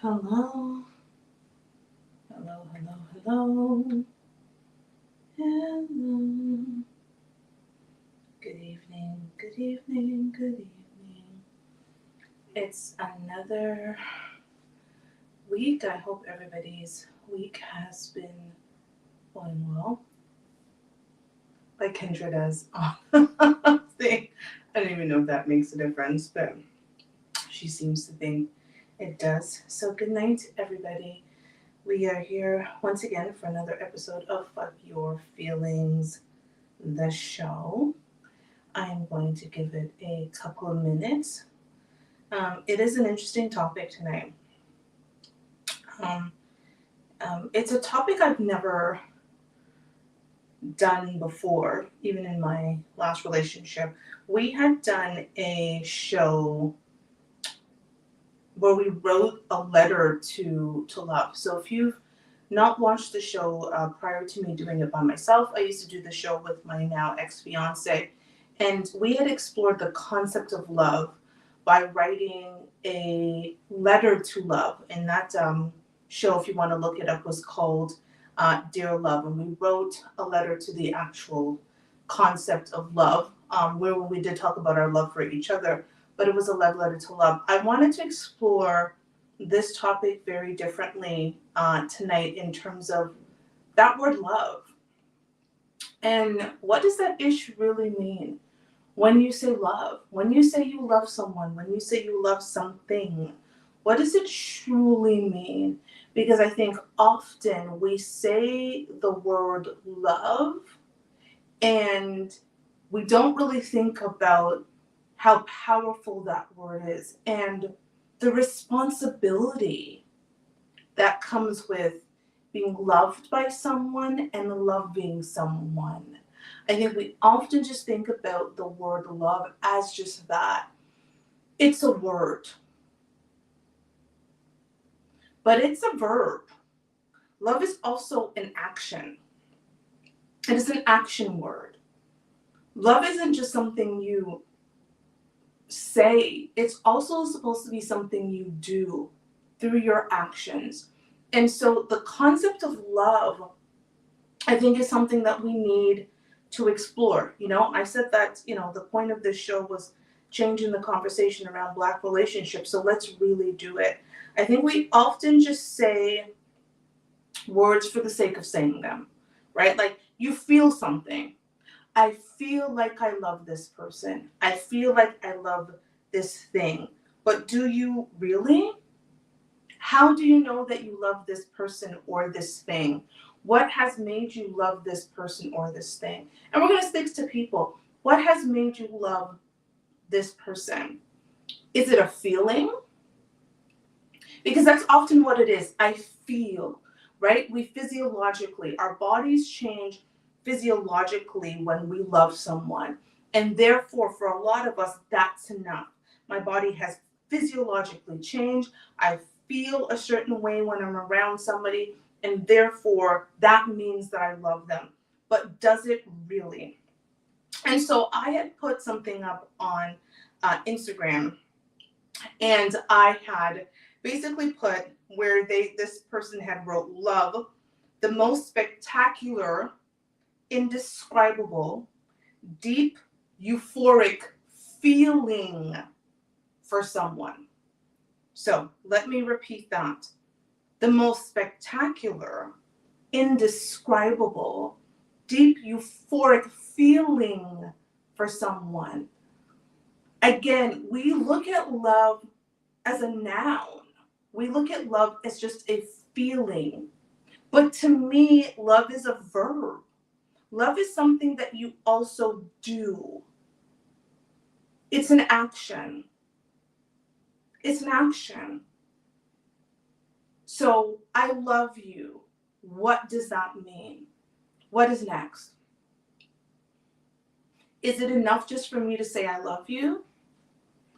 Hello, hello, hello, hello, hello. Good evening, good evening, good evening. It's another week. I hope everybody's week has been going well. Like Kendra does thing. I don't even know if that makes a difference, but she seems to think it does. So, good night, everybody. We are here once again for another episode of Fuck Your Feelings, the show. I'm going to give it a couple of minutes. It is an interesting topic tonight. Um, it's a topic I've never done before, even in my last relationship. We had done a show where we wrote a letter to love. So if you've not watched the show prior to me doing it by myself, I used to do the show with my now ex-fiance, and we had explored the concept of love by writing a letter to love. And that show, if you want to look it up, was called Dear Love. And we wrote a letter to the actual concept of love, where we did talk about our love for each other, but it was a love letter to love. I wanted to explore this topic very differently tonight in terms of that word love. And what does that ish really mean? When you say love, when you say you love someone, when you say you love something, what does it truly mean? Because I think often we say the word love and we don't really think about how powerful that word is and the responsibility that comes with being loved by someone and loving someone. I think we often just think about the word love as just that. It's a word, but it's a verb. Love is also an action. It is an action word. Love isn't just something you say, it's also supposed to be something you do through your actions. And so the concept of love, I think, is something that we need to explore. I said that, the point of this show was changing the conversation around Black relationships. So let's really do it. I think we often just say words for the sake of saying them, right? Like you feel something. I feel like I love this person. I feel like I love this thing. But do you really? How do you know that you love this person or this thing? What has made you love this person or this thing? And we're going to stick to people. What has made you love this person? Is it a feeling? Because that's often what it is. I feel, right? We physiologically, our bodies change physiologically when we love someone. And therefore, for a lot of us, that's enough. My body has physiologically changed. I feel a certain way when I'm around somebody, and therefore that means that I love them. But does it really? And so I had put something up on Instagram, and I had basically put where this person had wrote love, the most spectacular, indescribable, deep, euphoric feeling for someone. So let me repeat that. The most spectacular, indescribable, deep, euphoric feeling for someone. Again, we look at love as a noun. We look at love as just a feeling. But to me, love is a verb. Love is something that you also do. It's an action. It's an action. So I love you. What does that mean? What is next? Is it enough just for me to say I love you?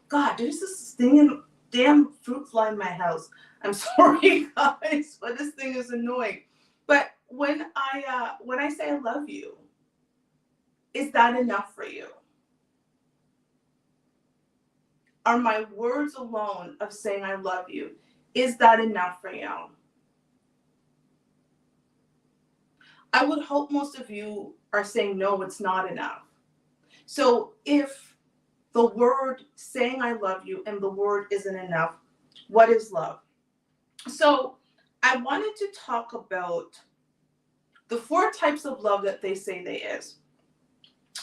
God, there's this thing, damn fruit fly in my house. I'm sorry, guys, but this thing is annoying. But when I say I love you, is that enough for you? Are my words alone of saying I love you, Is that enough for you? I would hope most of you are saying, no, it's not enough. So if the word saying I love you and the word isn't enough, what is love? So I wanted to talk about the 4 types of love that they say there is.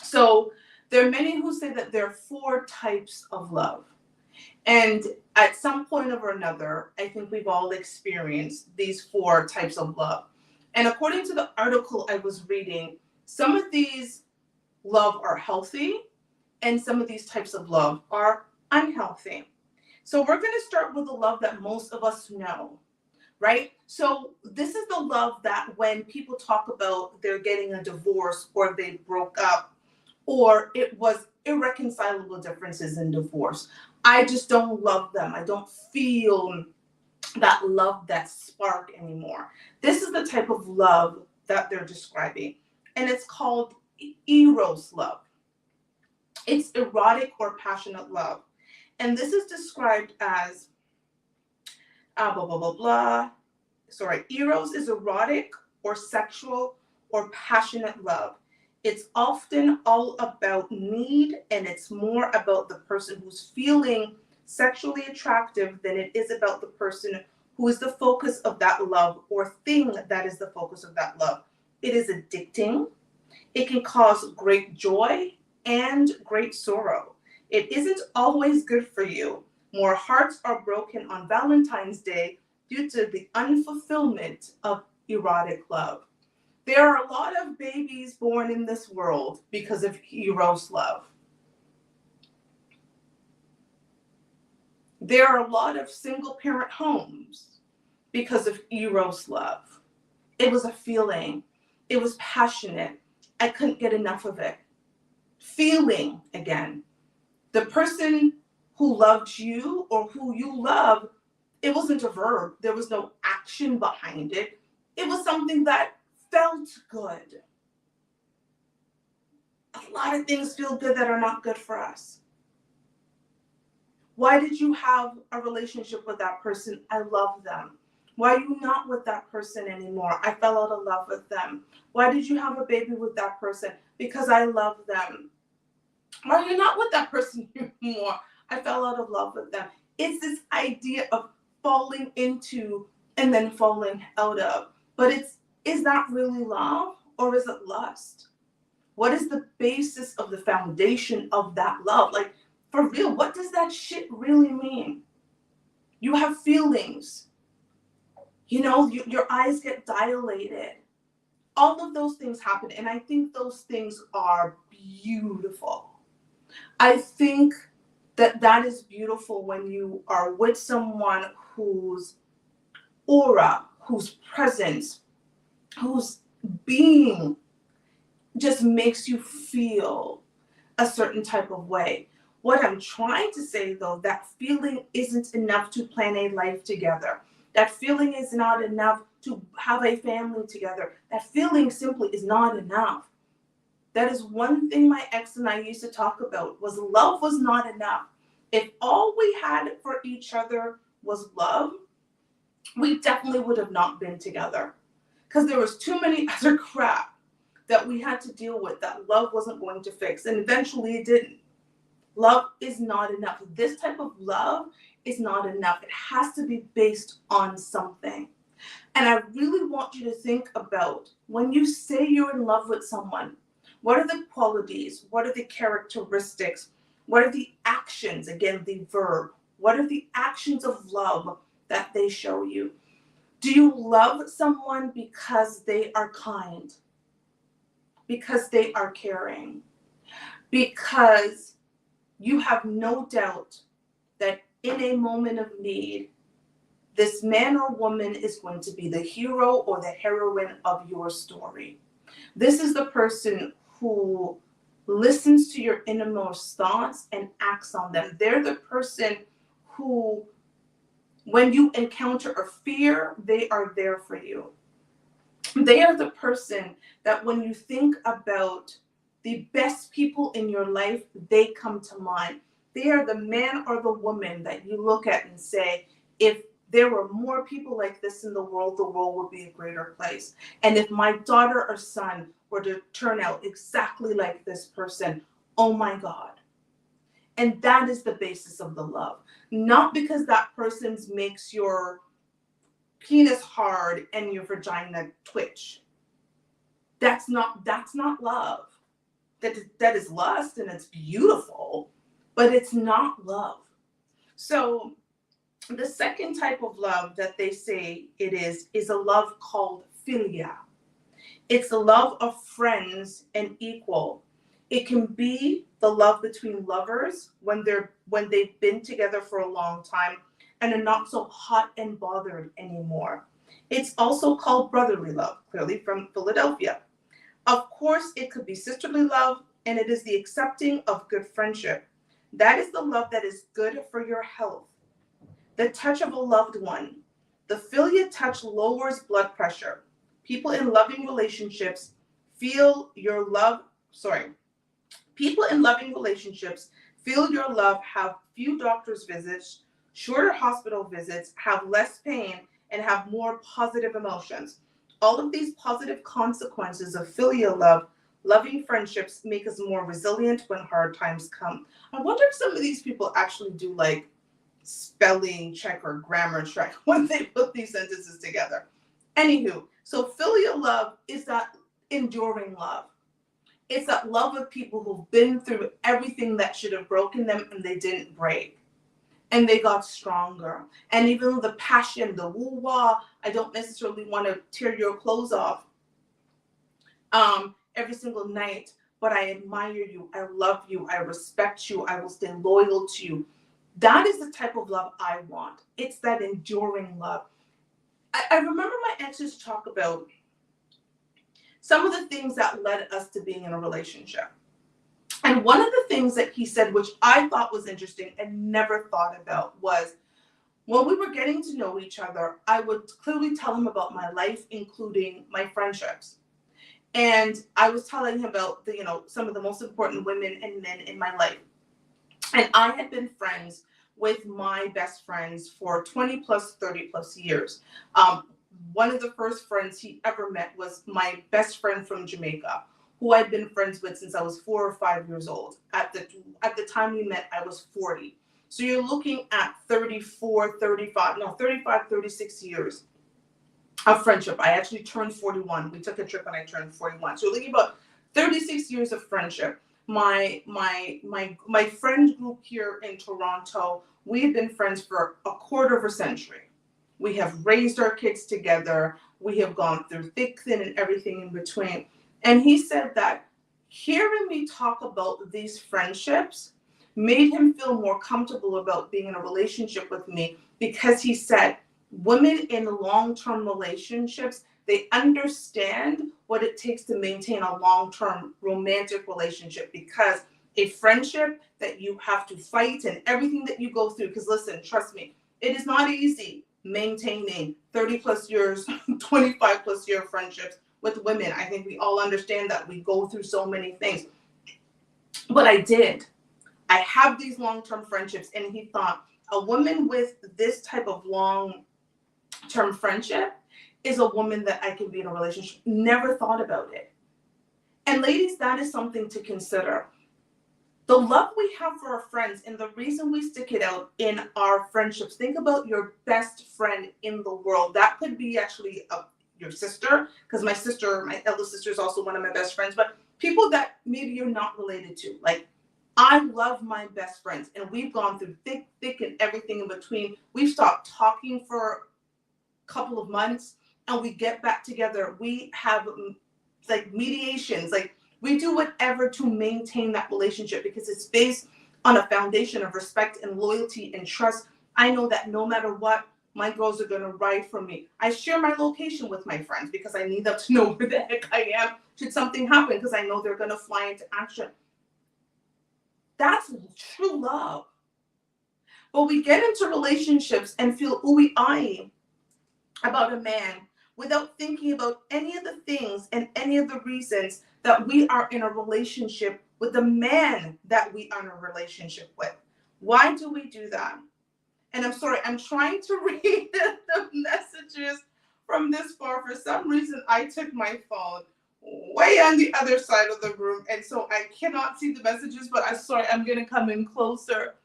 So there are many who say that there are 4 types of love. And at some point or another, I think we've all experienced these 4 types of love. And according to the article I was reading, some of these love are healthy and some of these types of love are unhealthy. So we're going to start with the love that most of us know, right? So this is the love that when people talk about they're getting a divorce or they broke up or it was irreconcilable differences in divorce, I just don't love them. I don't feel that love, that spark anymore. This is the type of love that they're describing. And it's called eros love. It's erotic or passionate love. And this is described as blah, blah, blah, blah. Sorry, eros is erotic or sexual or passionate love. It's often all about need, and it's more about the person who's feeling sexually attractive than it is about the person who is the focus of that love or thing that is the focus of that love. It is addicting. It can cause great joy and great sorrow. It isn't always good for you. More hearts are broken on Valentine's Day due to the unfulfillment of erotic love. There are a lot of babies born in this world because of eros love. There are a lot of single parent homes because of eros love. It was a feeling. It was passionate. I couldn't get enough of it. Feeling again. The person who loved you or who you love, it wasn't a verb. There was no action behind it. It was something that felt good. A lot of things feel good that are not good for us. Why did you have a relationship with that person? I love them. Why are you not with that person anymore? I fell out of love with them. Why did you have a baby with that person? Because I love them. Why are you not with that person anymore? I fell out of love with them. It's this idea of falling into and then falling out of. But is that really love or is it lust? What is the basis of the foundation of that love? Like, for real, what does that shit really mean? You have feelings. You know, your eyes get dilated. All of those things happen. And I think those things are beautiful. I think that is beautiful when you are with someone whose aura, whose presence, whose being just makes you feel a certain type of way. What I'm trying to say, though, that feeling isn't enough to plan a life together. That feeling is not enough to have a family together. That feeling simply is not enough. That is one thing my ex and I used to talk about, was love was not enough. If all we had for each other was love, we definitely would have not been together. Because there was too many other crap that we had to deal with that love wasn't going to fix. And eventually it didn't. Love is not enough. This type of love is not enough. It has to be based on something. And I really want you to think about when you say you're in love with someone, what are the qualities? What are the characteristics? What are the actions? Again, the verb. What are the actions of love that they show you? Do you love someone because they are kind? Because they are caring? Because you have no doubt that in a moment of need, this man or woman is going to be the hero or the heroine of your story. This is the person who listens to your innermost thoughts and acts on them. They're the person who, when you encounter a fear, they are there for you. They are the person that when you think about the best people in your life, they come to mind. They are the man or the woman that you look at and say, if there were more people like this in the world would be a greater place. And if my daughter or son were to turn out exactly like this person, oh my God. And that is the basis of the love. Not because that person makes your penis hard and your vagina twitch. That's not love. That is lust, and it's beautiful, but it's not love. So the second type of love that they say it is a love called philia. It's the love of friends and equal. It can be the love between lovers when they've been together for a long time and are not so hot and bothered anymore. It's also called brotherly love, clearly from Philadelphia. Of course, it could be sisterly love, and it is the accepting of good friendship. That is the love that is good for your health. The touch of a loved one. The philia touch lowers blood pressure. People in loving relationships feel your love, People in loving relationships feel your love, have few doctor's visits, shorter hospital visits, have less pain, and have more positive emotions. All of these positive consequences of filial love, loving friendships, make us more resilient when hard times come. I wonder if some of these people actually do like spelling check or grammar check when they put these sentences together. Anywho, so filial love is that enduring love. It's that love of people who've been through everything that should have broken them and they didn't break. And they got stronger. And even the passion, the woo-wah, I don't necessarily want to tear your clothes off every single night, but I admire you, I love you, I respect you, I will stay loyal to you. That is the type of love I want. It's that enduring love. I remember my exes talk about some of the things that led us to being in a relationship. And one of the things that he said, which I thought was interesting and never thought about, was when we were getting to know each other, I would clearly tell him about my life, including my friendships. And I was telling him about some of the most important women and men in my life. And I had been friends with my best friends for 20 plus, 30 plus years. One of the first friends he ever met was my best friend from Jamaica, who I'd been friends with since I was 4 or 5 years old. At the time we met, I was 40. So you're looking at 35, 36 years of friendship. I actually turned 41. We took a trip and I turned 41. So you're looking about 36 years of friendship. My friend group here in Toronto, we have been friends for a quarter of a century. We have raised our kids together. We have gone through thick, thin, and everything in between. And he said that hearing me talk about these friendships made him feel more comfortable about being in a relationship with me, because he said women in long-term relationships, they understand what it takes to maintain a long-term romantic relationship, because a friendship that you have to fight and everything that you go through, because listen, trust me, it is not easy maintaining 30 plus years, 25 plus year friendships with women. I think we all understand that we go through so many things. But I did. I have these long-term friendships, and he thought a woman with this type of long-term friendship is a woman that I can be in a relationship. Never thought about it. And ladies, that is something to consider. The love we have for our friends and the reason we stick it out in our friendships. Think about your best friend in the world. That could be actually your sister, because my eldest sister is also one of my best friends, but people that maybe you're not related to. Like, I love my best friends, and we've gone through thick and everything in between. We've stopped talking for a couple of months, and we get back together. We have like mediations, like we do whatever to maintain that relationship, because it's based on a foundation of respect and loyalty and trust. I know that no matter what, my girls are going to ride for me. I share my location with my friends because I need them to know where the heck I am should something happen, because I know they're going to fly into action. That's true love. But we get into relationships and feel ooey-eyey about a man without thinking about any of the things and any of the reasons that we are in a relationship with the man that we are in a relationship with. Why do we do that? And I'm sorry, I'm trying to read the messages from this far. For some reason, I took my phone way on the other side of the room, and so I cannot see the messages, but I'm sorry, I'm going to come in closer.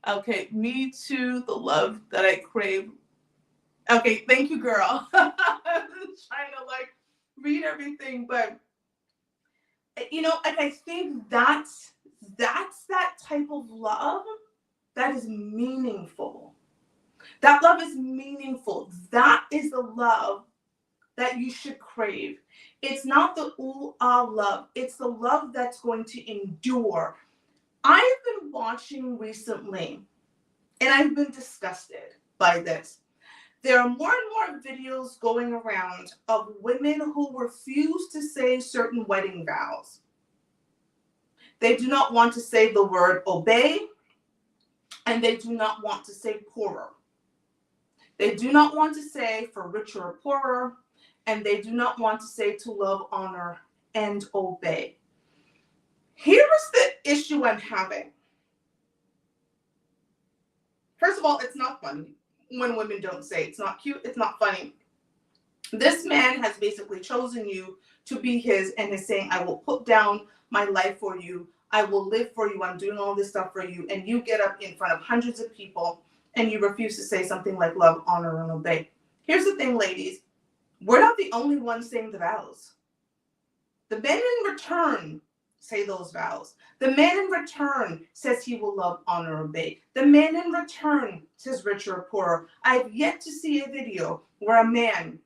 Okay, me too, the love that I crave. Okay, thank you, girl. I'm trying to like read everything, but you know, and I think that's that type of love that is meaningful. That love is meaningful. That is the love that you should crave. It's not the ooh ah love. It's the love that's going to endure. I have been watching recently, and I've been disgusted by this. There are more and more videos going around of women who refuse to say certain wedding vows. They do not want to say the word obey, and they do not want to say poorer. They do not want to say for richer or poorer, and they do not want to say to love, honor, and obey. Here is the issue I'm having. First of all, it's not funny when women don't say. It's not cute. It's not funny. This man has basically chosen you to be his and is saying, I will put down my life for you. I will live for you. I'm doing all this stuff for you. And you get up in front of hundreds of people and you refuse to say something like love, honor, and obey. Here's the thing, ladies. We're not the only ones saying the vows. The men in return say those vows. The man in return says he will love, honor, obey. The man in return says richer or poorer. I've yet to see a video where a man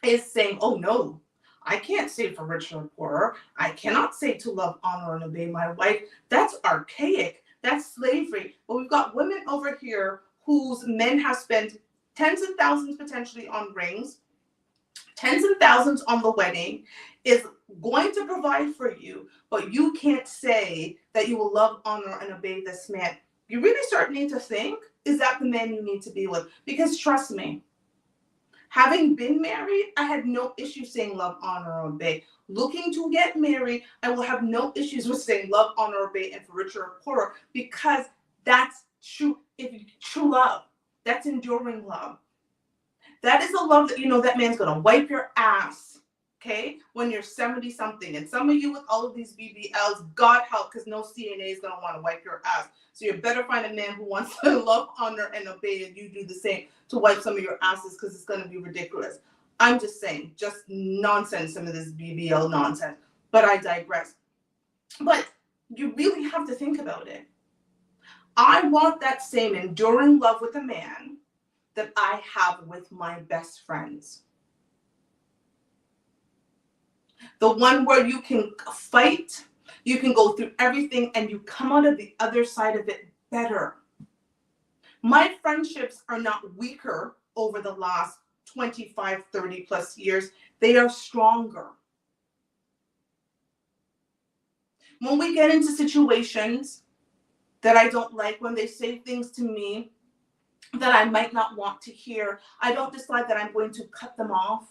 is saying, oh no, I can't say for richer or poorer. I cannot say to love, honor, and obey my wife. That's archaic. That's slavery. But we've got women over here whose men have spent tens of thousands potentially on rings, tens of thousands on the wedding, is going to provide for you, but you can't say that you will love, honor, and obey this man. You really start need to think, is that the man you need to be with? Because trust me, having been married, I had no issue saying love, honor, or obey. Looking to get married, I will have no issues with saying love, honor, obey, and for richer or poorer, because that's true. True love, that's enduring love. That is a love that you know that man's gonna wipe your ass, okay, when you're 70 something. And some of you with all of these BBLs, God help, because no CNA is gonna want to wipe your ass. So you better find a man who wants to love, honor, and obey, and you do the same to wipe some of your asses, because it's gonna be ridiculous. I'm just saying, just nonsense, some of this BBL nonsense. But I digress. But you really have to think about it. I want that same enduring love with a man that I have with my best friends. The one where you can fight, you can go through everything, and you come out of the other side of it better. My friendships are not weaker over the last 25, 30 plus years. They are stronger. When we get into situations that I don't like, when they say things to me that I might not want to hear, I don't decide that I'm going to cut them off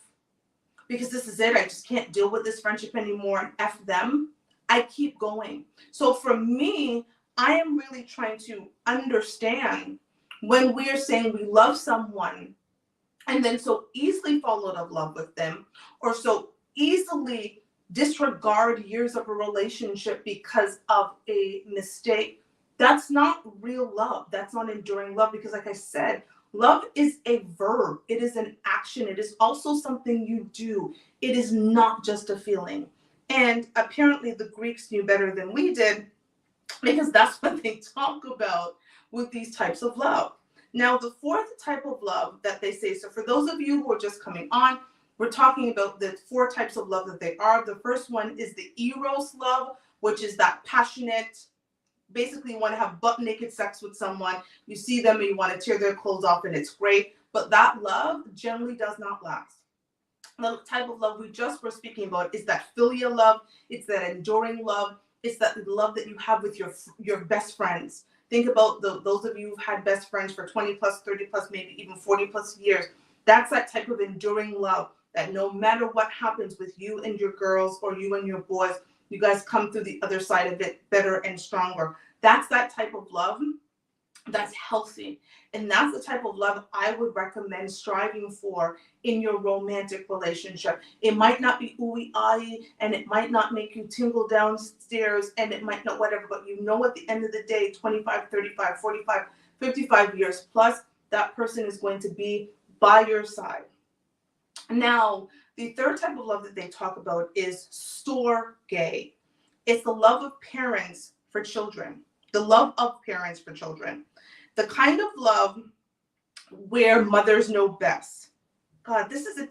because this is it. I just can't deal with this friendship anymore and F them. I keep going. So for me, I am really trying to understand when we are saying we love someone and then so easily fall out of love with them, or so easily disregard years of a relationship because of a mistake. That's not real love. That's not enduring love, because like I said, love is a verb. It is an action. It is also something you do. It is not just a feeling. And apparently the Greeks knew better than we did, because that's what they talk about with these types of love. Now, the fourth type of love that they say, so for those of you who are just coming on, we're talking about the four types of love that they are. The first one is the eros love, which is that passionate, basically you want to have butt naked sex with someone. You see them and you want to tear their clothes off, and it's great. But that love generally does not last. The type of love we just were speaking about is that filial love. It's that enduring love. It's that love that you have with your best friends. Think about those of you who've had best friends for 20 plus, 30 plus, maybe even 40 plus years. That's that type of enduring love that no matter what happens with you and your girls or you and your boys, you guys come through the other side of it better and stronger. That's that type of love that's healthy. And that's the type of love I would recommend striving for in your romantic relationship. It might not be ooey eye, and it might not make you tingle downstairs, and it might not whatever, but you know at the end of the day, 25, 35, 45, 55 years plus, that person is going to be by your side. Now, the third type of love that they talk about is storge. It's the love of parents for children. The love of parents for children. The kind of love where mothers know best. God, this is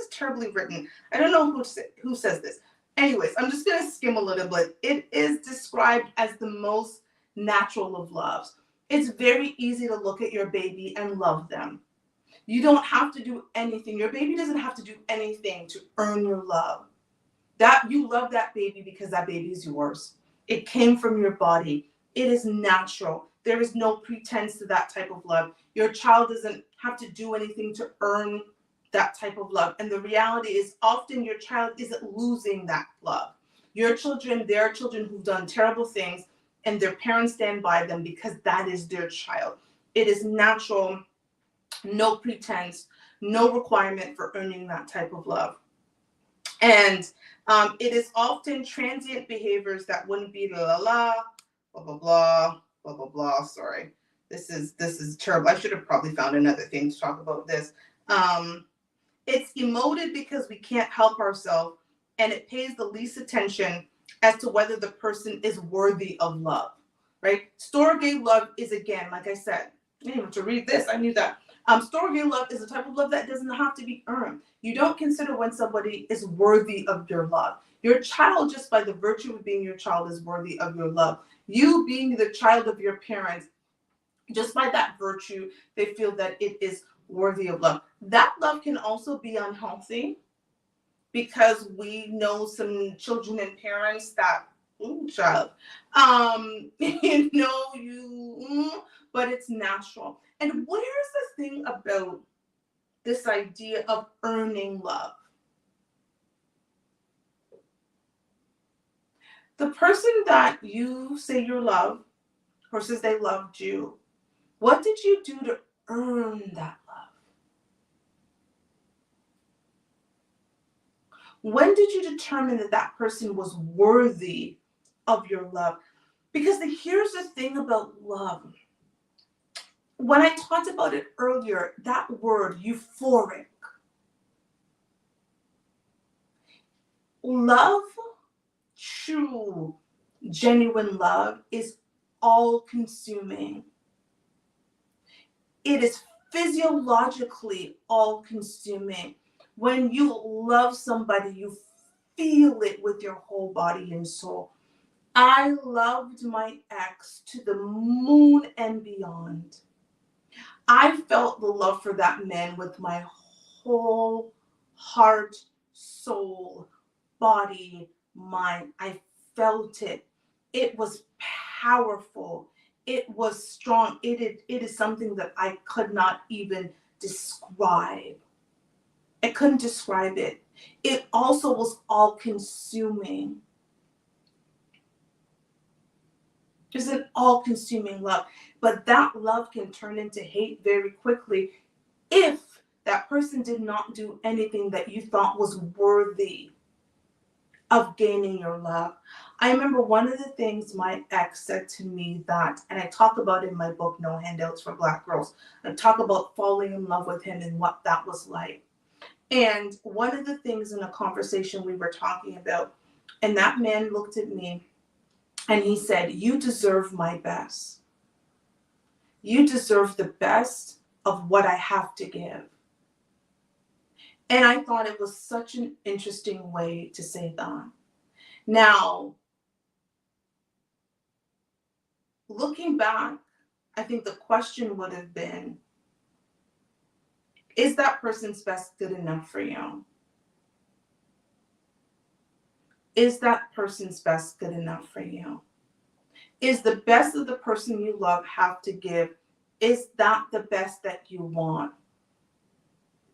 terribly written. I don't know who says this. Anyways, I'm just going to skim a little bit. It is described as the most natural of loves. It's very easy to look at your baby and love them. You don't have to do anything. Your baby doesn't have to do anything to earn your love. That you love that baby because that baby is yours. It came from your body. It is natural. There is no pretense to that type of love. Your child doesn't have to do anything to earn that type of love. And the reality is often your child isn't losing that love. Your children, there are children who've done terrible things and their parents stand by them because that is their child. It is natural, no pretense, no requirement for earning that type of love. And it is often transient behaviors that wouldn't be la la la, blah blah blah, blah blah blah. Sorry, this is terrible. I should have probably found another thing to talk about this. It's emoted because we can't help ourselves, and it pays the least attention as to whether the person is worthy of love. Right? Storge love is, again, like I said, I didn't have to read this. I knew that. Storge love is a type of love that doesn't have to be earned. You don't consider when somebody is worthy of your love. Your child, just by the virtue of being your child, is worthy of your love. You being the child of your parents, just by that virtue, they feel that it is worthy of love. That love can also be unhealthy because we know some children and parents that, ooh, child, but it's natural. And where's the thing about this idea of earning love? The person that you say you love, or says they loved you, what did you do to earn that love? When did you determine that that person was worthy of your love? Because here's the thing about love. When I talked about it earlier, that word, euphoric. Love, true, genuine love, is all-consuming. It is physiologically all-consuming. When you love somebody, you feel it with your whole body and soul. I loved my ex to the moon and beyond. I felt the love for that man with my whole heart, soul, body, mind. I felt it. It was powerful. It was strong. It is something that I could not even describe. I couldn't describe it. It also was all consuming. It's an all-consuming love. But that love can turn into hate very quickly if that person did not do anything that you thought was worthy of gaining your love. I remember one of the things my ex said to me that, and I talk about in my book, No Handouts for Black Girls, I talk about falling in love with him and what that was like. And one of the things in a conversation we were talking about, and that man looked at me and he said, "You deserve my best. You deserve the best of what I have to give." And I thought it was such an interesting way to say that. Now, looking back, I think the question would have been, is that person's best good enough for you? Is that person's best good enough for you? Is the best of the person you love have to give, is that the best that you want?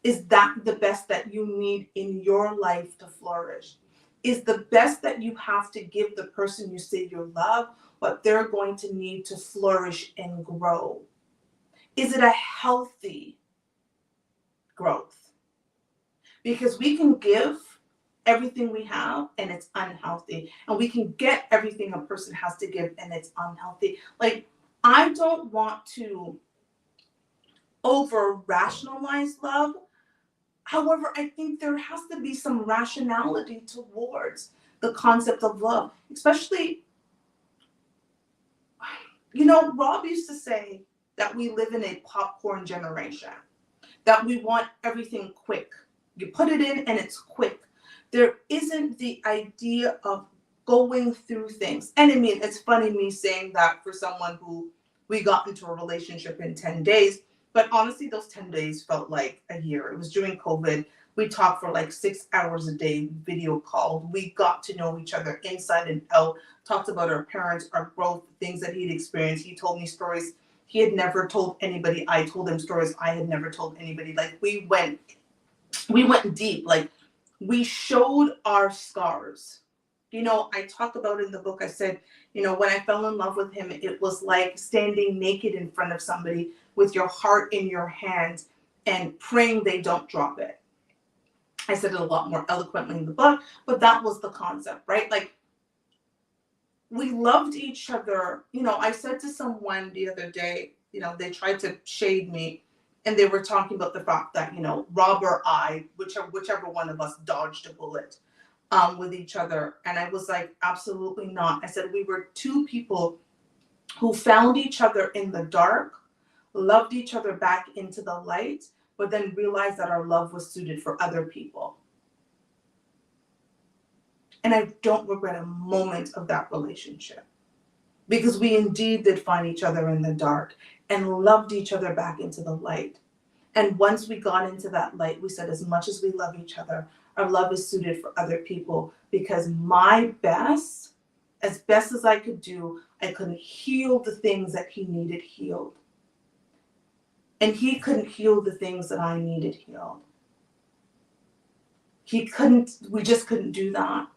Is that the best that you need in your life to flourish? Is the best that you have to give the person you say you love but they're going to need to flourish and grow. Is it a healthy growth? Because we can give everything we have and it's unhealthy. And we can get everything a person has to give and it's unhealthy. Like, I don't want to over rationalize love. However, I think there has to be some rationality towards the concept of love, especially, Rob used to say that we live in a popcorn generation, that we want everything quick. You put it in and it's quick. There isn't the idea of going through things. And I mean, it's funny me saying that for someone who we got into a relationship in 10 days, but honestly, those 10 days felt like a year. It was during COVID. We talked for like 6 hours a day, video called. We got to know each other inside and out, talked about our parents, our growth, things that he'd experienced. He told me stories he had never told anybody. I told him stories I had never told anybody. Like, we went deep. Like, we showed our scars. I talk about in the book, I said, when I fell in love with him, it was like standing naked in front of somebody with your heart in your hands and praying they don't drop it. I said it a lot more eloquently in the book, but that was the concept, right? Like, we loved each other. I said to someone the other day, they tried to shade me, and they were talking about the fact that, Rob or I, whichever one of us dodged a bullet with each other. And I was like, absolutely not. I said, we were two people who found each other in the dark, loved each other back into the light, but then realized that our love was suited for other people. And I don't regret a moment of that relationship, because we indeed did find each other in the dark and loved each other back into the light. And once we got into that light, we said, as much as we love each other, our love is suited for other people, because my best, as best as I could do, I couldn't heal the things that he needed healed. And he couldn't heal the things that I needed healed. We just couldn't do that.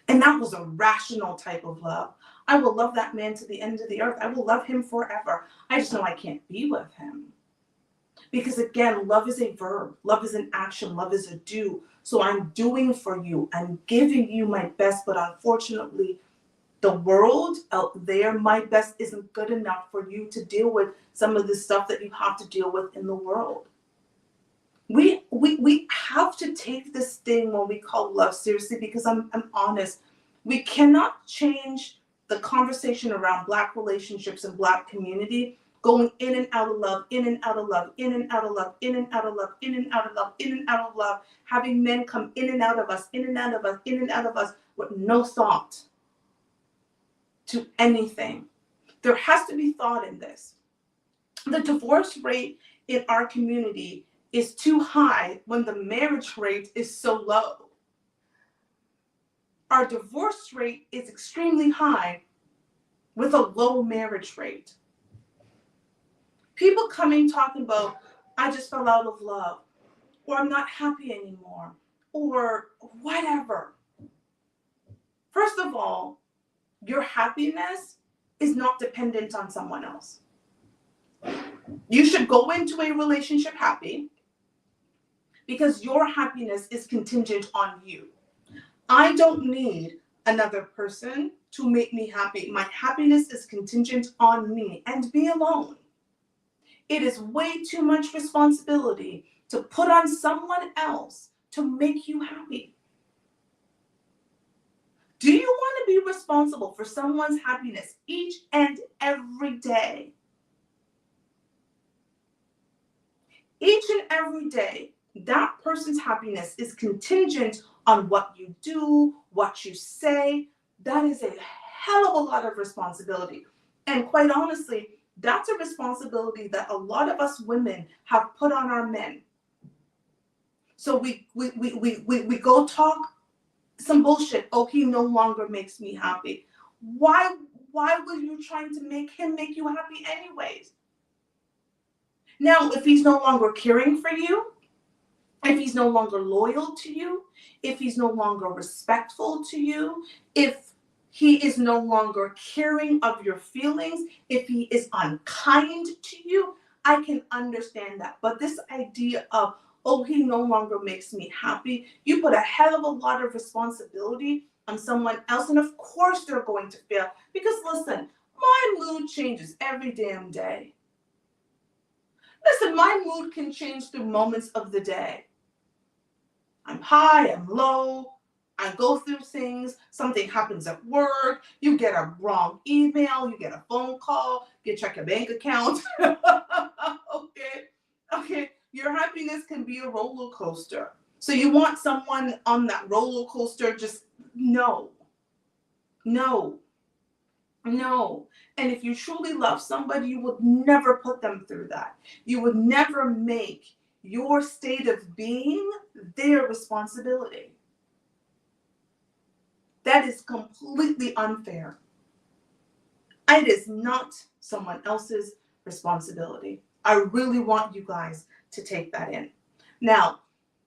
And that was a rational type of love. I will love that man to the end of the earth. I will love him forever. I just know I can't be with him. Because again, love is a verb. Love is an action. Love is a do. So I'm doing for you. I'm giving you my best. But unfortunately, the world out there, my best isn't good enough for you to deal with some of the stuff that you have to deal with in the world. We have to take this thing when we call love seriously, because I'm honest. We cannot change the conversation around Black relationships and Black community going in and out of love, in and out of love, in and out of love, in and out of love, in and out of love, in and out of love, having men come in and out of us, in and out of us, in and out of us, with no thought to anything. There has to be thought in this. The divorce rate in our community is too high when the marriage rate is so low. Our divorce rate is extremely high with a low marriage rate. People coming talking about, I just fell out of love, or I'm not happy anymore, or whatever. First of all, your happiness is not dependent on someone else. You should go into a relationship happy, because your happiness is contingent on you. I don't need another person to make me happy. My happiness is contingent on me and me alone. It is way too much responsibility to put on someone else to make you happy. Do you want to be responsible for someone's happiness each and every day? Each and every day, that person's happiness is contingent on what you do, what you say. That is a hell of a lot of responsibility. And quite honestly, that's a responsibility that a lot of us women have put on our men. So we go talk some bullshit. Oh, he no longer makes me happy. Why were you trying to make him make you happy anyways? Now, if he's no longer caring for you, if he's no longer loyal to you, if he's no longer respectful to you, if he is no longer caring of your feelings, if he is unkind to you, I can understand that. But this idea of, oh, he no longer makes me happy, you put a hell of a lot of responsibility on someone else. And of course they're going to fail. Because listen, my mood changes every damn day. Listen, my mood can change through moments of the day. I'm high, I'm low, I go through things, something happens at work, you get a wrong email, you get a phone call, you check your bank account. Okay, your happiness can be a roller coaster. So you want someone on that roller coaster, just no, no, no. And if you truly love somebody, you would never put them through that. You would never make your state of being their responsibility. That is completely unfair. It is not someone else's responsibility. I really want you guys to take that in. Now,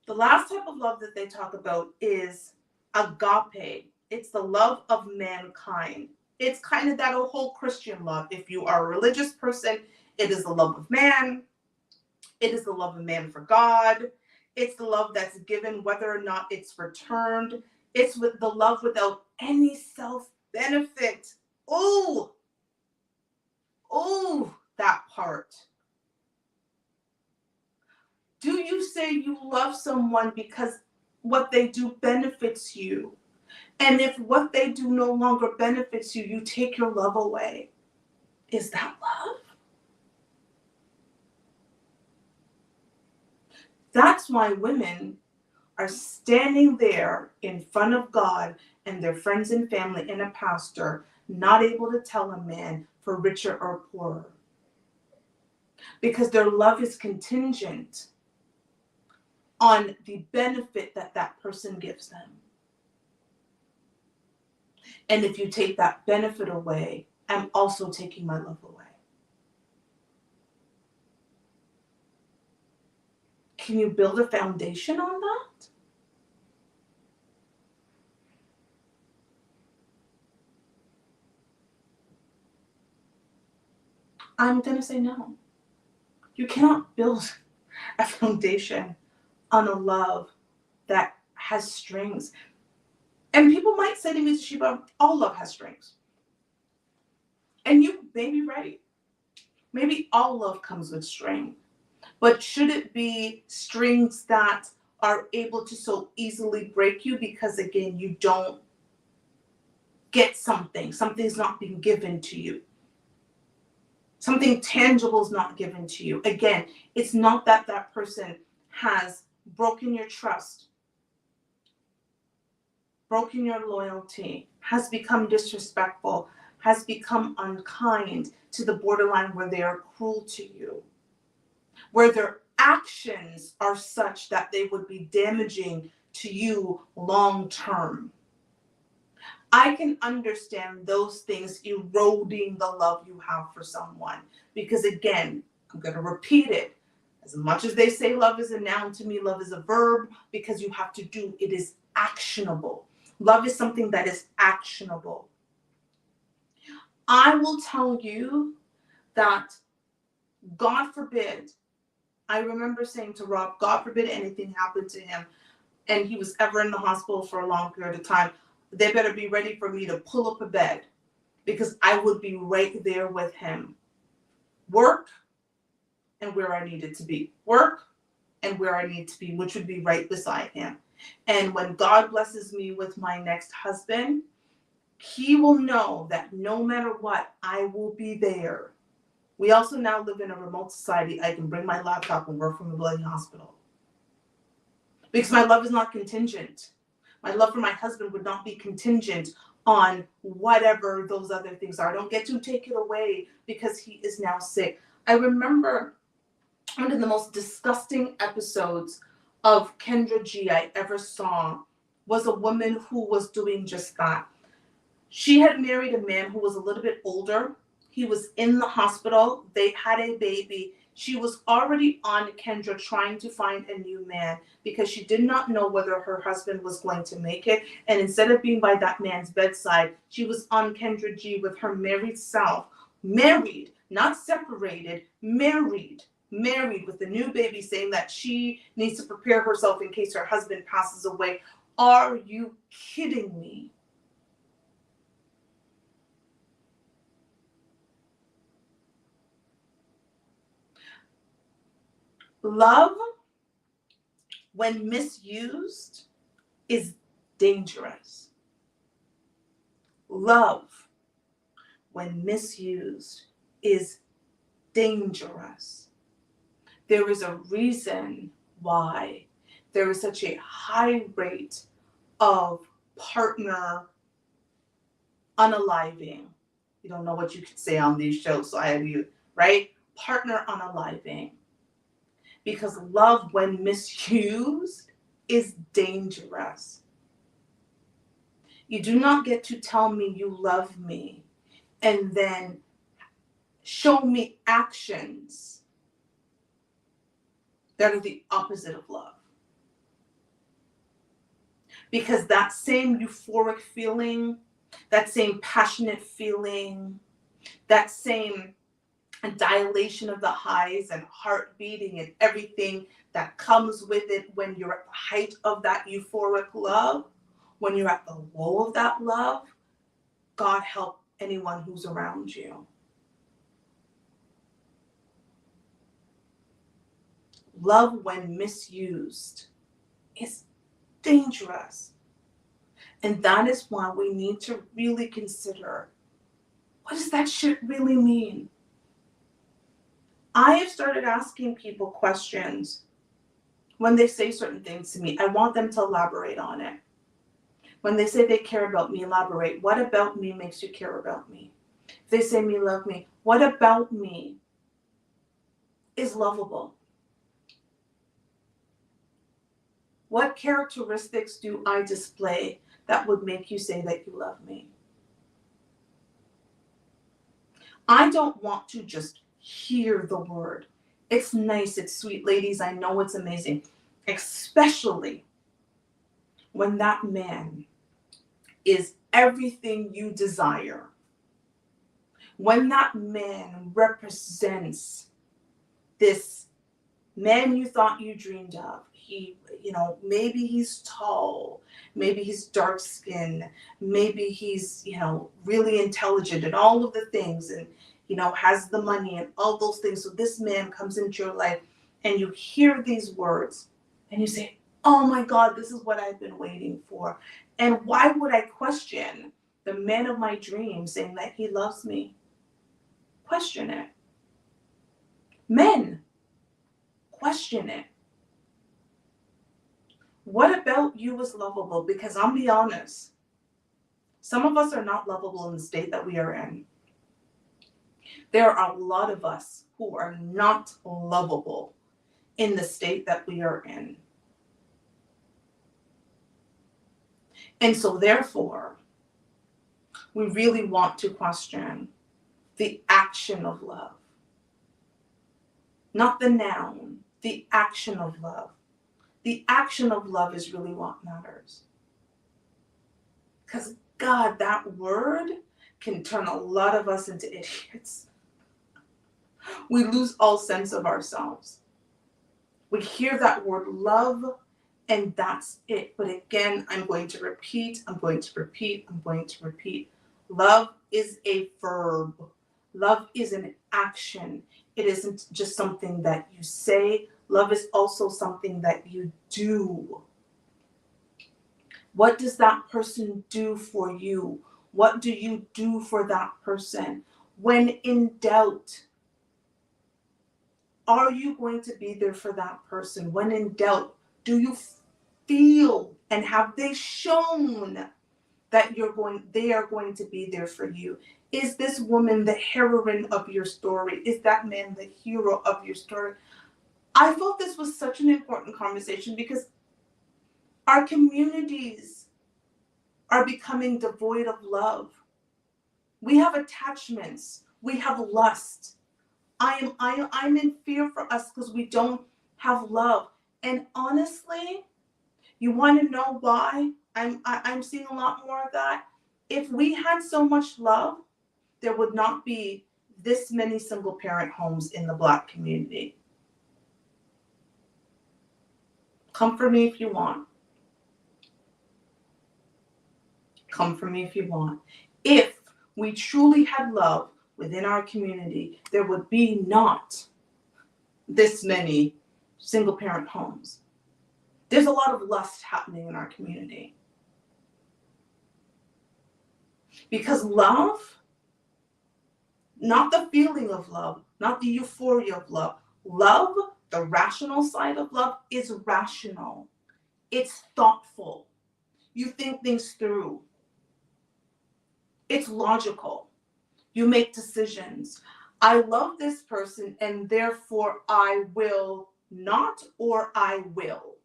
the last type of love that they talk about is agape. It's the love of mankind. It's kind of that whole Christian love. If you are a religious person, it is the love of man. It is the love of man for God. It's the love that's given whether or not it's returned. It's with the love without any self-benefit. Oh, that part. Do you say you love someone because what they do benefits you? And if what they do no longer benefits you, you take your love away. Is that love? That's why women are standing there in front of God and their friends and family and a pastor, not able to tell a man for richer or poorer. Because their love is contingent on the benefit that that person gives them. And if you take that benefit away, I'm also taking my love away. Can you build a foundation on that? I'm going to say no. You cannot build a foundation on a love that has strings. And people might say to me, Sheba, all love has strings. And you may be right. Maybe all love comes with string. But should it be strings that are able to so easily break you because, again, you don't get something. Something's not being given to you. Something tangible is not given to you. Again, it's not that that person has broken your trust, broken your loyalty, has become disrespectful, has become unkind to the borderline where they are cruel to you, where their actions are such that they would be damaging to you long term. I can understand those things eroding the love you have for someone. Because again, I'm going to repeat it. As much as they say love is a noun, to me, love is a verb, because you have to do, it is actionable. Love is something that is actionable. I will tell you that, God forbid, I remember saying to Rob, God forbid anything happened to him and he was ever in the hospital for a long period of time, they better be ready for me to pull up a bed, because I would be right there with him. Work and where I needed to be. Work and where I need to be, which would be right beside him. And when God blesses me with my next husband, he will know that no matter what, I will be there. We also now live in a remote society. I can bring my laptop and work from a bloody hospital. Because my love is not contingent. My love for my husband would not be contingent on whatever those other things are. I don't get to take it away because he is now sick. I remember one of the most disgusting episodes of Kendra G I ever saw was a woman who was doing just that. She had married a man who was a little bit older. He was in the hospital. They had a baby. She was already on Kendra trying to find a new man because she did not know whether her husband was going to make it. And instead of being by that man's bedside, she was on Kendra G with her married self. Married, not separated, married with the new baby, saying that she needs to prepare herself in case her husband passes away. Are you kidding me? Love, when misused, is dangerous. Love, when misused, is dangerous. There is a reason why there is such a high rate of partner unaliving. You don't know what you could say on these shows, so I have you, right? Partner unaliving. Because love, when misused, is dangerous. You do not get to tell me you love me and then show me actions that are the opposite of love. Because that same euphoric feeling, that same passionate feeling, that same dilation of the highs and heart beating and everything that comes with it when you're at the height of that euphoric love, when you're at the low of that love, God help anyone who's around you. Love, when misused, is dangerous. And that is why we need to really consider, what does that shit really mean? I have started asking people questions when they say certain things to me. I want them to elaborate on it. When they say they care about me, elaborate. What about me makes you care about me? If they say me love me, what about me is lovable? What characteristics do I display that would make you say that you love me? I don't want to just hear the word. It's nice, it's sweet, ladies. I know it's amazing, especially when that man is everything you desire. When that man represents this man you thought you dreamed of. He, maybe he's tall, maybe he's dark skinned, maybe he's, really intelligent and all of the things, and, has the money and all those things. So this man comes into your life and you hear these words and you say, oh my God, this is what I've been waiting for. And why would I question the man of my dreams saying that he loves me? Question it. Men, question it. What about you is lovable? Because I'll be honest, some of us are not lovable in the state that we are in. There are a lot of us who are not lovable in the state that we are in. And so therefore, we really want to question the action of love. Not the noun, the action of love. The action of love is really what matters. Because God, that word can turn a lot of us into idiots. We lose all sense of ourselves. We hear that word love and that's it. But again, I'm going to repeat. Love is a verb. Love is an action. It isn't just something that you say. Love is also something that you do. What does that person do for you? What do you do for that person? When in doubt, are you going to be there for that person? When in doubt, do you feel and have they shown that they are going to be there for you? Is this woman the heroine of your story? Is that man the hero of your story? I thought this was such an important conversation because our communities are becoming devoid of love. We have attachments. we have lust. I'm in fear for us because we don't have love. And honestly, you want to know why I'm seeing a lot more of that? If we had so much love, there would not be this many single parent homes in the Black community. Come for me if you want. Come for me if you want. If we truly had love within our community, there would be not this many single parent homes. There's a lot of lust happening in our community. Because love, not the feeling of love, not the euphoria of love. Love, the rational side of love, is rational. It's thoughtful. You think things through. It's logical. You make decisions. I love this person and therefore I will not, or I will.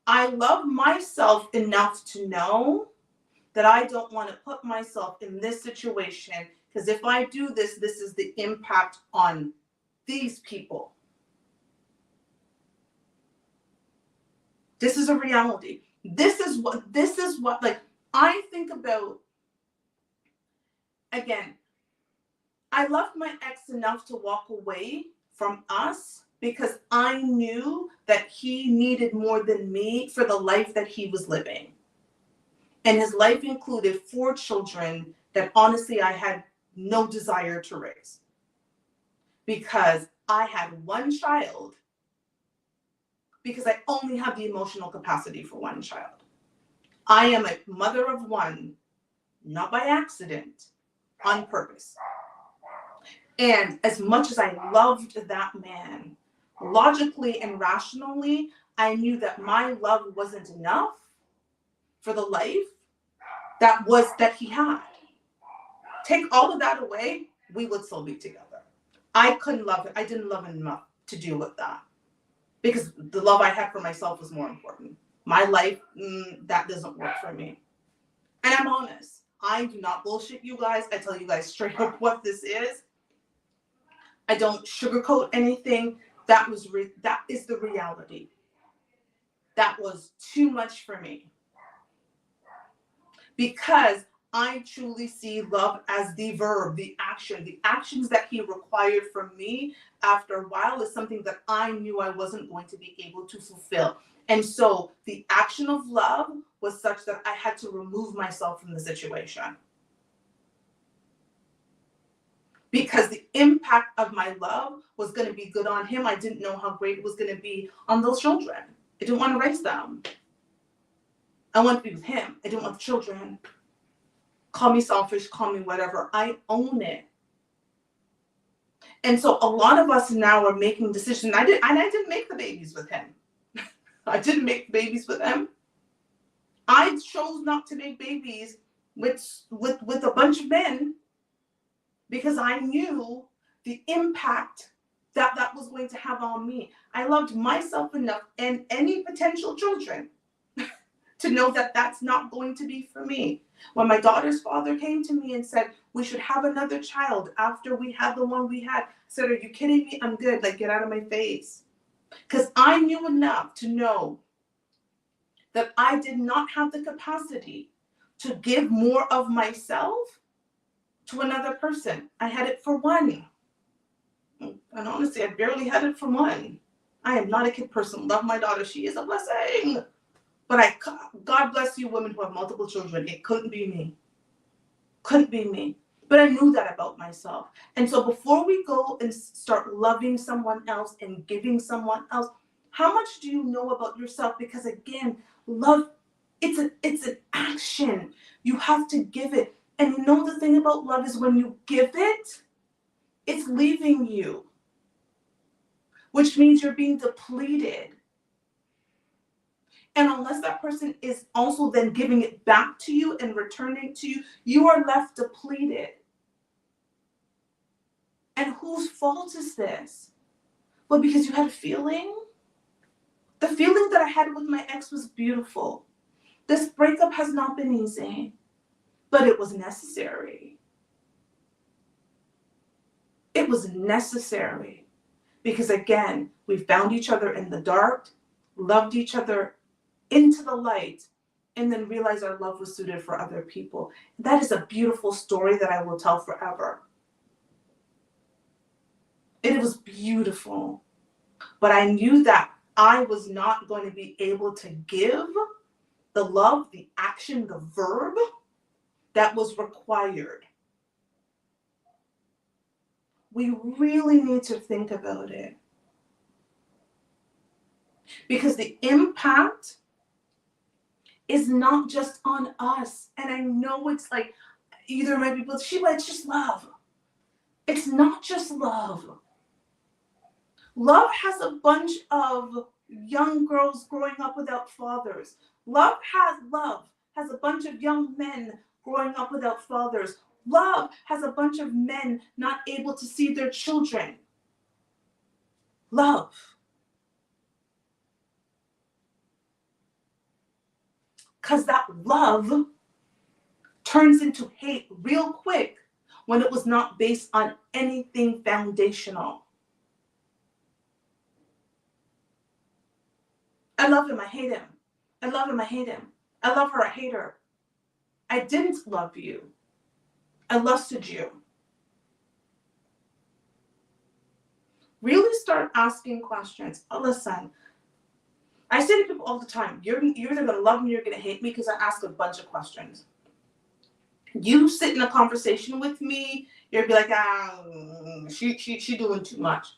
I love myself enough to know that I don't want to put myself in this situation, because if I do this, this is the impact on these people. This is a reality. This is what, like, I think about, again, I loved my ex enough to walk away from us because I knew that he needed more than me for the life that he was living. And his life included 4 children that honestly I had no desire to raise. Because I had 1 child, because I only have the emotional capacity for 1 child. I am a mother of 1, not by accident, on purpose. And as much as I loved that man, logically and rationally, I knew that my love wasn't enough for the life that he had. Take all of that away, we would still be together. I couldn't love it. I didn't love him enough to deal with that, because the love I had for myself was more important. My life, that doesn't work for me. And I'm honest. I do not bullshit you guys. I tell you guys straight up what this is. I don't sugarcoat anything. That is the reality. That was too much for me. Because I truly see love as the verb, the action. The actions that he required from me after a while is something that I knew I wasn't going to be able to fulfill. And so the action of love was such that I had to remove myself from the situation. Because the impact of my love was going to be good on him. I didn't know how great it was going to be on those children. I didn't want to raise them. I wanted to be with him. I didn't want the children. Call me selfish, call me whatever. I own it. And so a lot of us now are making decisions. I didn't make the babies with him. I didn't make babies with him. I chose not to make babies with a bunch of men, because I knew the impact that was going to have on me. I loved myself enough and any potential children to know that that's not going to be for me. When my daughter's father came to me and said, we should have another child after we had the one we had, I said, are you kidding me? I'm good. Like, get out of my face. Because I knew enough to know that I did not have the capacity to give more of myself to another person. I had it for 1. And honestly, I barely had it for 1. I am not a kid person. Love my daughter. She is a blessing. But God bless you women who have multiple children. It couldn't be me. Couldn't be me. But I knew that about myself. And so before we go and start loving someone else and giving someone else, how much do you know about yourself? Because again, love, it's an action. You have to give it. And you know the thing about love is when you give it, it's leaving you. Which means you're being depleted. And unless that person is also then giving it back to you and returning it to you, you are left depleted. And whose fault is this? Well, because you had a feeling. The feeling that I had with my ex was beautiful. This breakup has not been easy. but it was necessary. It was necessary because, again, we found each other in the dark, loved each other into the light, and then realized our love was suited for other people. That is a beautiful story that I will tell forever. It was beautiful. But I knew that I was not going to be able to give the love, the action, the verb that was required. We really need to think about it. Because the impact is not just on us. And I know it's like, either my people, Sheila, it's just love. It's not just love. Love has a bunch of young girls growing up without fathers. Love has a bunch of young men growing up without fathers. Love has a bunch of men not able to see their children. Love. Because that love turns into hate real quick when it was not based on anything foundational. I love him, I hate him. I love him, I hate him. I love her, I hate her. I didn't love you. I lusted you. Really start asking questions. Oh, listen, I say to people all the time, you're either going to love me or you're going to hate me because I ask a bunch of questions. You sit in a conversation with me, you'll be like, she doing too much.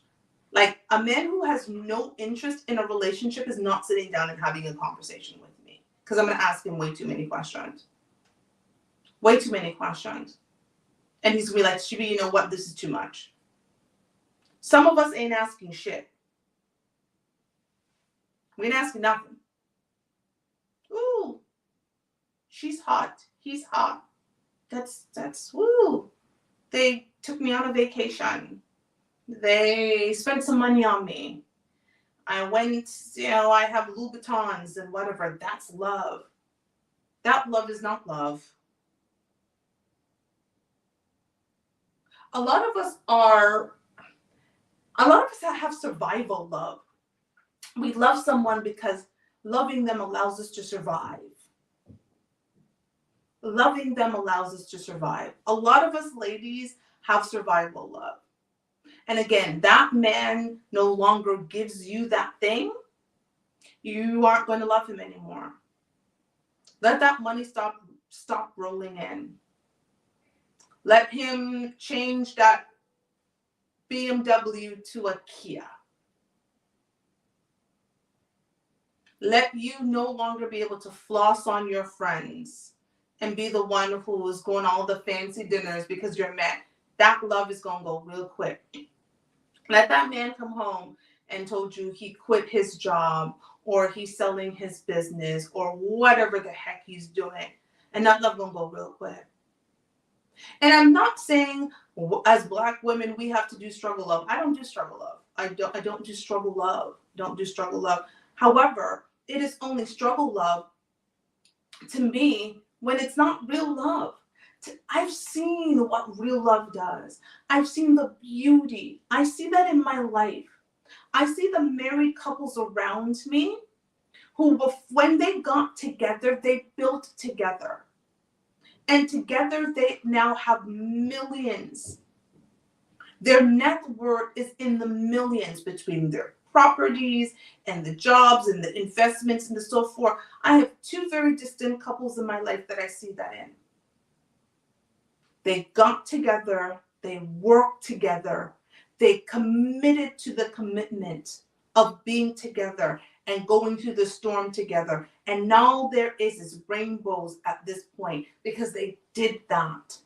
Like, a man who has no interest in a relationship is not sitting down and having a conversation with me because I'm going to ask him way too many questions. Way too many questions. And he's going to be like, Shibi, you know what? This is too much. Some of us ain't asking shit. We ain't asking nothing. Ooh, she's hot. He's hot. That's woo. They took me on a vacation. They spent some money on me. I went, I have Louboutins and whatever. That's love. That love is not love. A lot of us have survival love. We love someone because loving them allows us to survive. Loving them allows us to survive. A lot of us ladies have survival love. And again, that man no longer gives you that thing. You aren't going to love him anymore. Let that money stop rolling in. Let him change that BMW to a Kia. Let you no longer be able to floss on your friends and be the one who is going all the fancy dinners because you're mad. That love is going to go real quick. Let that man come home and told you he quit his job or he's selling his business or whatever the heck he's doing. And that love going to go real quick. And I'm not saying as Black women, we have to do struggle love. I don't do struggle love. I don't do struggle love. Don't do struggle love. However, it is only struggle love to me when it's not real love. I've seen what real love does. I've seen the beauty. I see that in my life. I see the married couples around me who, when they got together, they built together. And together they now have millions. Their net worth is in the millions between their properties and the jobs and the investments and so forth. I have two very distinct couples in my life that I see that in. They got together, they worked together, they committed to the commitment of being together and going through the storm together. And now there is rainbows at this point because they did that.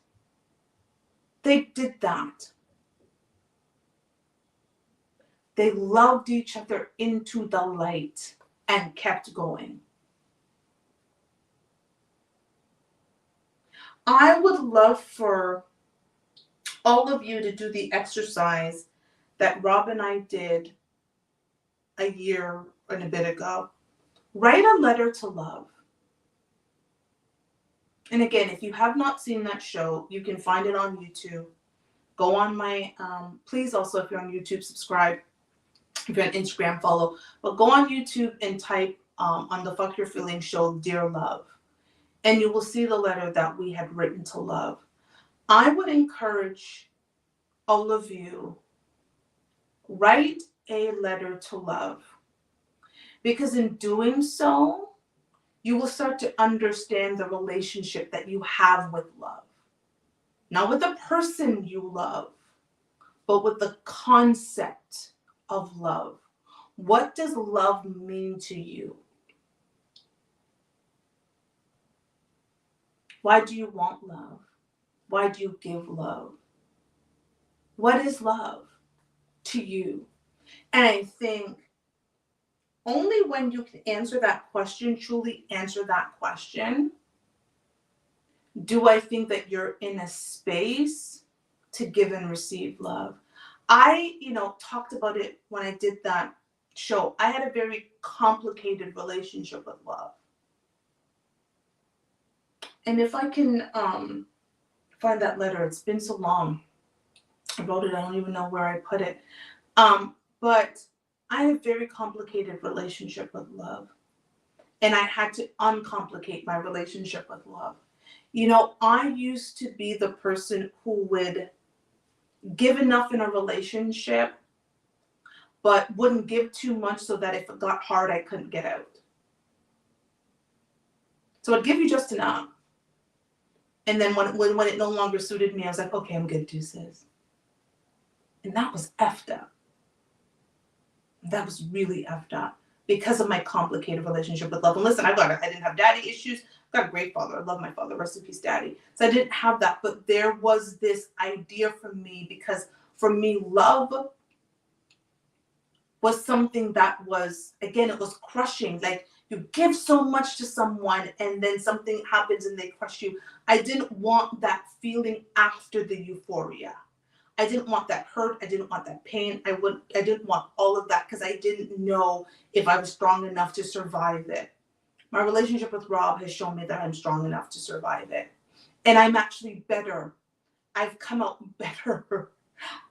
They did that. They loved each other into the light and kept going. I would love for all of you to do the exercise that Rob and I did a year and a bit ago. Write a letter to love. And again, if you have not seen that show, you can find it on YouTube. Go on my, please also, if you're on YouTube, subscribe. If you're on Instagram, follow. But go on YouTube and type on the Fuck Your Feelings show, Dear Love. And you will see the letter that we had written to Love. I would encourage all of you, write a letter to Love. Because in doing so, you will start to understand the relationship that you have with love. Not with the person you love, but with the concept of love. What does love mean to you? Why do you want love? Why do you give love? What is love to you? And I think only when you can answer that question, truly answer that question, do I think that you're in a space to give and receive love. I, talked about it when I did that show. I had a very complicated relationship with love. And if I can find that letter, it's been so long. I wrote it, I don't even know where I put it. But I had a very complicated relationship with love. And I had to uncomplicate my relationship with love. I used to be the person who would give enough in a relationship, but wouldn't give too much so that if it got hard, I couldn't get out. So I'd give you just enough. And then when it no longer suited me, I was like, okay, I'm good, deuces. And that was effed up. That was really effed up because of my complicated relationship with love. And listen, I didn't have daddy issues. I got a great father. I love my father. Rest in peace, daddy. So I didn't have that. But there was this idea for me, because for me, love was something that was, again, it was crushing. Like, you give so much to someone and then something happens and they crush you. I didn't want that feeling after the euphoria. I didn't want that hurt. I didn't want that pain. I didn't want all of that because I didn't know if I was strong enough to survive it. My relationship with Rob has shown me that I'm strong enough to survive it. And I'm actually better. I've come out better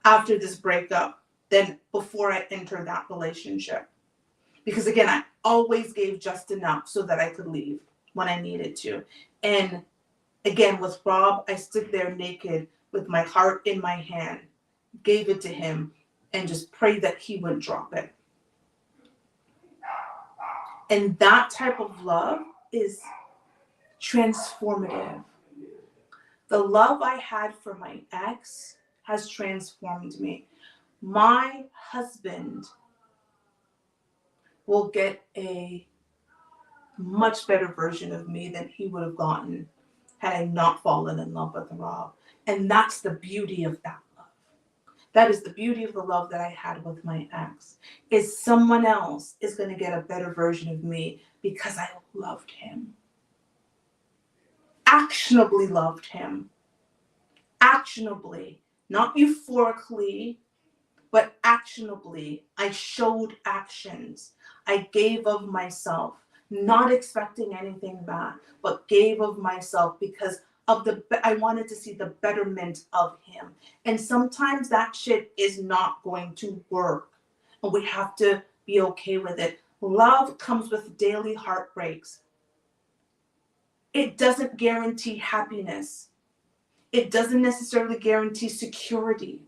after this breakup than before I entered that relationship. Because again, I always gave just enough so that I could leave when I needed to. And again, with Rob, I stood there naked with my heart in my hand, gave it to him, and just prayed that he wouldn't drop it. And that type of love is transformative. The love I had for my ex has transformed me. My husband will get a much better version of me than he would have gotten had I not fallen in love with Rob. And that's the beauty of that love. That is the beauty of the love that I had with my ex. Is someone else is going to get a better version of me because I loved him. Actionably loved him. Actionably. Not euphorically, but actionably. I showed actions. I gave of myself, not expecting anything back, but gave of myself because I wanted to see the betterment of him. And sometimes that shit is not going to work. And we have to be okay with it. Love comes with daily heartbreaks. It doesn't guarantee happiness. It doesn't necessarily guarantee security.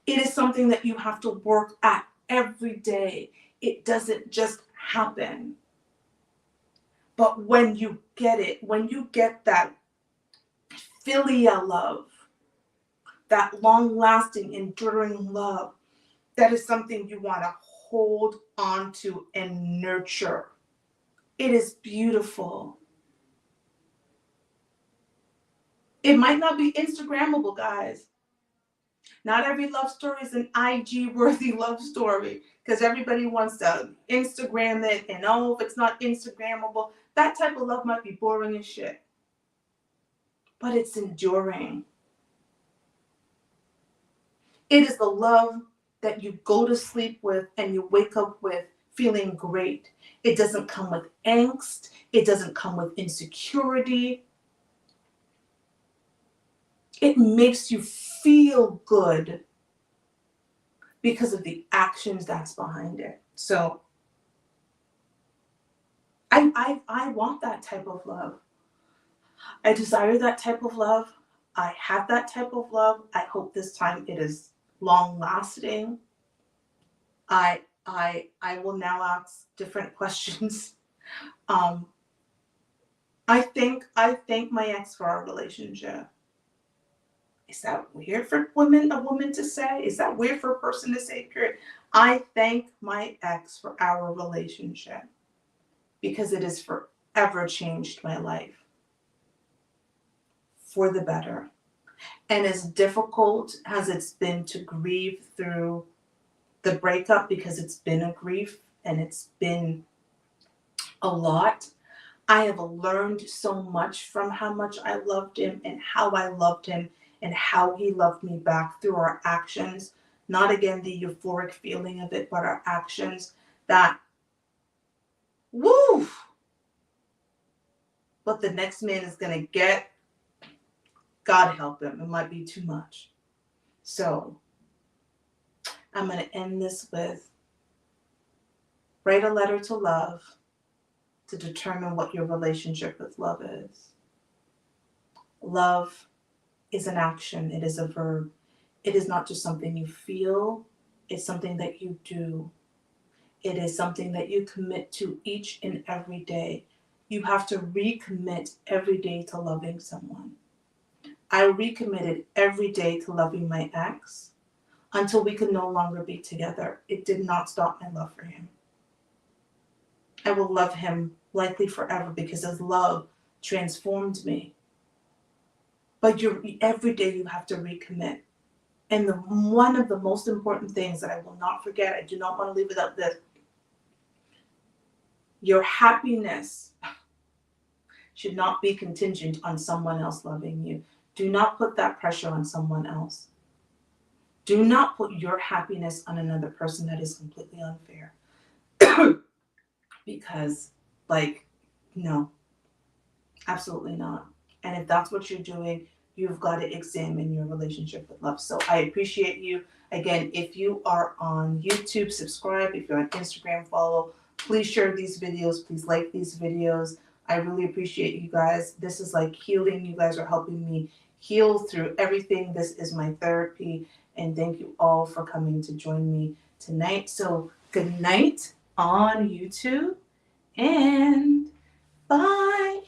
It is something that you have to work at every day. It doesn't just happen. But when you get it, when you get that filial love, that long-lasting, enduring love, that is something you want to hold on to and nurture. It is beautiful. It might not be Instagrammable, guys. Not every love story is an IG-worthy love story because everybody wants to Instagram it, and if it's not Instagrammable, that type of love might be boring as shit. But it's enduring. It is the love that you go to sleep with and you wake up with feeling great. It doesn't come with angst. It doesn't come with insecurity. It makes you feel good because of the actions that's behind it. So I want that type of love. I desire that type of love. I have that type of love. I hope this time it is long lasting. I will now ask different questions. Um, I thank my ex for our relationship. Is that weird for a woman to say? Is that weird for a person to say, period? I thank my ex for our relationship because it has forever changed my life for the better. And as difficult as it's been to grieve through the breakup, because it's been a grief and it's been a lot, I have learned so much from how much I loved him and how I loved him and how he loved me back through our actions. Not again the euphoric feeling of it, but our actions that, woo, what the next man is going to get, God help him. It might be too much. So I'm going to end this with write a letter to love to determine what your relationship with love is. Love is an action, it is a verb. It is not just something you feel, it's something that you do. It is something that you commit to each and every day. You have to recommit every day to loving someone. I recommitted every day to loving my ex until we could no longer be together. It did not stop my love for him. I will love him likely forever because his love transformed me. But every day you have to recommit. And one of the most important things that I will not forget, I do not want to leave without this, your happiness should not be contingent on someone else loving you. Do not put that pressure on someone else. Do not put your happiness on another person. That is completely unfair. Because, no, absolutely not. And if that's what you're doing, you've got to examine your relationship with love. So I appreciate you. Again, if you are on YouTube, subscribe. If you're on Instagram, follow. Please share these videos. Please like these videos. I really appreciate you guys. This is like healing. You guys are helping me heal through everything. This is my therapy. And thank you all for coming to join me tonight. So good night on YouTube and bye.